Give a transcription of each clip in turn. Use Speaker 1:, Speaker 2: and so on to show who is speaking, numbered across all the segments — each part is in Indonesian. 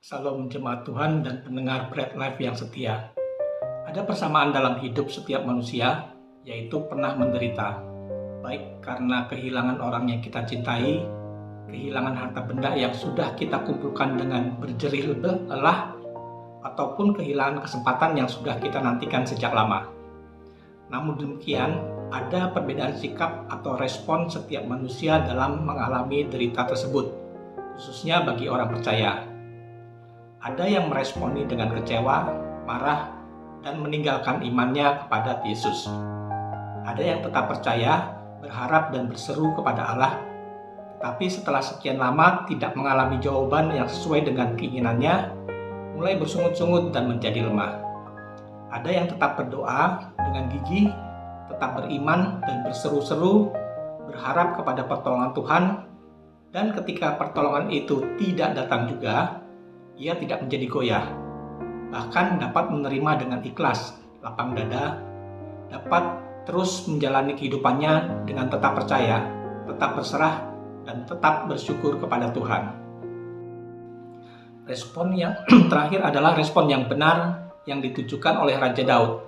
Speaker 1: Salam jemaat Tuhan dan pendengar Bread Life yang setia. Ada persamaan dalam hidup setiap manusia, yaitu pernah menderita, baik karena kehilangan orang yang kita cintai, kehilangan harta benda yang sudah kita kumpulkan dengan berjerih lelah, ataupun kehilangan kesempatan yang sudah kita nantikan sejak lama. Namun demikian, ada perbedaan sikap atau respon setiap manusia dalam mengalami derita tersebut, khususnya bagi orang percaya. Ada yang meresponi dengan kecewa, marah, dan meninggalkan imannya kepada Yesus. Ada yang tetap percaya, berharap dan berseru kepada Allah, tetapi setelah sekian lama tidak mengalami jawaban yang sesuai dengan keinginannya, mulai bersungut-sungut dan menjadi lemah. Ada yang tetap berdoa dengan gigih, tetap beriman dan berseru-seru, berharap kepada pertolongan Tuhan, dan ketika pertolongan itu tidak datang juga, ia tidak menjadi goyah, bahkan dapat menerima dengan ikhlas, lapang dada, dapat terus menjalani kehidupannya dengan tetap percaya, tetap berserah, dan tetap bersyukur kepada Tuhan. Respon yang terakhir adalah respon yang benar yang ditujukan oleh Raja Daud.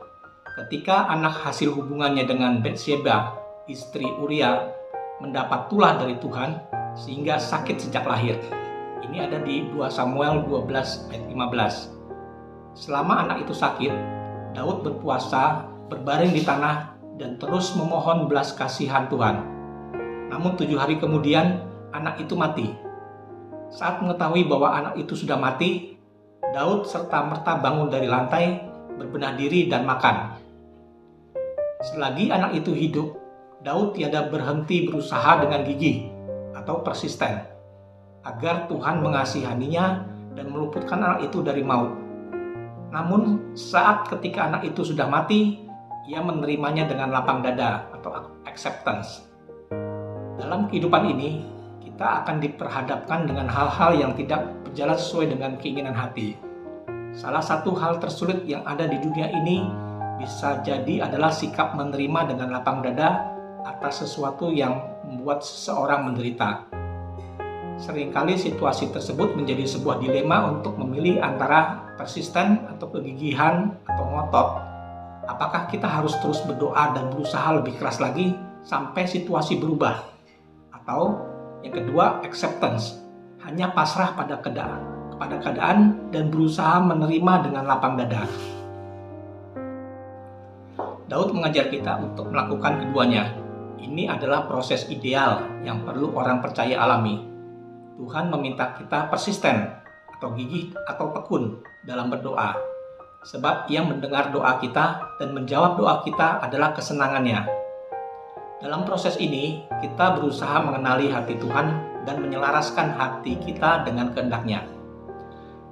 Speaker 1: Ketika anak hasil hubungannya dengan Bathsheba, istri Uria, mendapat tulah dari Tuhan sehingga sakit sejak lahir. Ini ada di 2 Samuel 12 ayat 15. Selama anak itu sakit, Daud berpuasa, berbaring di tanah, dan terus memohon belas kasihan Tuhan. Namun 7 hari kemudian, anak itu mati. Saat mengetahui bahwa anak itu sudah mati, Daud serta-merta bangun dari lantai, berbenah diri dan makan. Selagi anak itu hidup, Daud tiada berhenti berusaha dengan gigih atau persisten, agar Tuhan mengasihaninya dan meluputkan anak itu dari maut. Namun saat ketika anak itu sudah mati, ia menerimanya dengan lapang dada atau acceptance. Dalam kehidupan ini, kita akan diperhadapkan dengan hal-hal yang tidak berjalan sesuai dengan keinginan hati. Salah satu hal tersulit yang ada di dunia ini bisa jadi adalah sikap menerima dengan lapang dada atas sesuatu yang membuat seseorang menderita. Seringkali situasi tersebut menjadi sebuah dilema untuk memilih antara persisten atau kegigihan atau ngotot. Apakah kita harus terus berdoa dan berusaha lebih keras lagi sampai situasi berubah? Atau yang kedua, acceptance, hanya pasrah pada keadaan dan berusaha menerima dengan lapang dada. Daud mengajar kita untuk melakukan keduanya. Ini adalah proses ideal yang perlu orang percaya alami. Tuhan meminta kita persisten atau gigih atau tekun dalam berdoa, sebab Ia mendengar doa kita dan menjawab doa kita adalah kesenangannya. Dalam proses ini, kita berusaha mengenali hati Tuhan dan menyelaraskan hati kita dengan kehendak-Nya.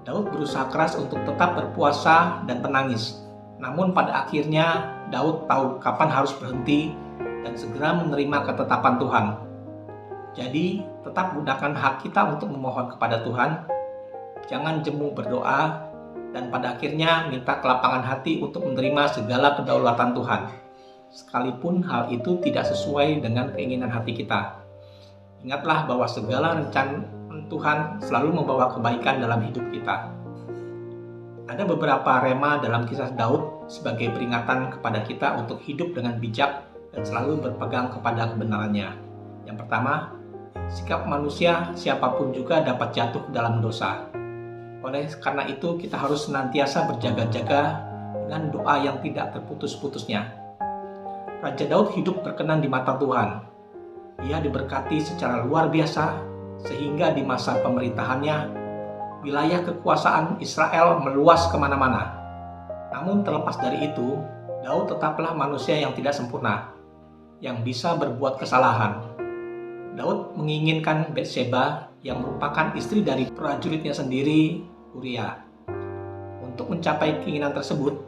Speaker 1: Daud berusaha keras untuk tetap berpuasa dan menangis, namun pada akhirnya Daud tahu kapan harus berhenti dan segera menerima ketetapan Tuhan. Jadi, tetap gunakan hak kita untuk memohon kepada Tuhan, jangan jemu berdoa, dan pada akhirnya minta kelapangan hati untuk menerima segala kedaulatan Tuhan, sekalipun hal itu tidak sesuai dengan keinginan hati kita. Ingatlah bahwa segala rencana Tuhan selalu membawa kebaikan dalam hidup kita. Ada beberapa rema dalam kisah Daud sebagai peringatan kepada kita untuk hidup dengan bijak dan selalu berpegang kepada kebenarannya. Yang pertama, sikap manusia siapapun juga dapat jatuh dalam dosa. Oleh karena itu kita harus senantiasa berjaga-jaga dengan doa yang tidak terputus-putusnya. Raja Daud hidup berkenan di mata Tuhan. Ia diberkati secara luar biasa sehingga di masa pemerintahannya wilayah kekuasaan Israel meluas kemana-mana. Namun terlepas dari itu, Daud tetaplah manusia yang tidak sempurna, yang bisa berbuat kesalahan. Daud menginginkan Bathsheba yang merupakan istri dari prajuritnya sendiri, Uria. Untuk mencapai keinginan tersebut,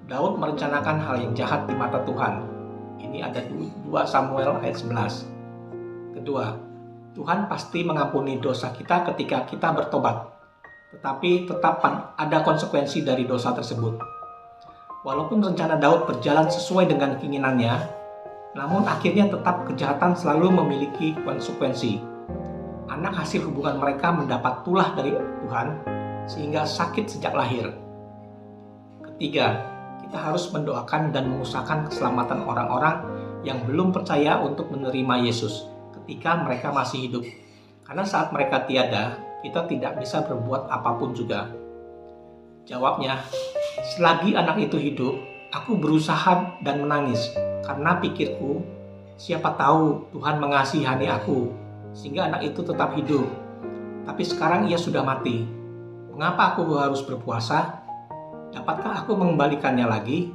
Speaker 1: Daud merencanakan hal yang jahat di mata Tuhan. Ini ada 2 Samuel ayat 11. Kedua, Tuhan pasti mengampuni dosa kita ketika kita bertobat, tetapi tetap ada konsekuensi dari dosa tersebut. Walaupun rencana Daud berjalan sesuai dengan keinginannya, namun akhirnya tetap kejahatan selalu memiliki konsekuensi. Anak hasil hubungan mereka mendapat tulah dari Tuhan, sehingga sakit sejak lahir. Ketiga, kita harus mendoakan dan mengusahakan keselamatan orang-orang yang belum percaya untuk menerima Yesus ketika mereka masih hidup. Karena saat mereka tiada, kita tidak bisa berbuat apapun juga. Jawabnya, selagi anak itu hidup, aku berusaha dan menangis karena pikirku, siapa tahu Tuhan mengasihani aku sehingga anak itu tetap hidup. Tapi sekarang ia sudah mati. Mengapa aku harus berpuasa? Dapatkah aku mengembalikannya lagi?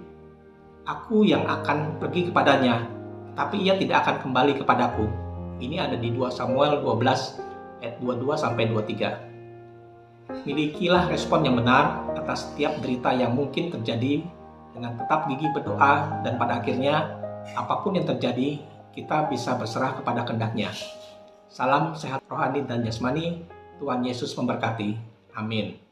Speaker 1: Aku yang akan pergi kepadanya, tapi ia tidak akan kembali kepadaku. Ini ada di 2 Samuel 12 ayat 22-23. Milikilah respon yang benar atas setiap derita yang mungkin terjadi dengan tetap gigih berdoa, dan pada akhirnya apapun yang terjadi kita bisa berserah kepada kehendak-Nya. Salam sehat rohani dan jasmani. Tuhan Yesus memberkati. Amin.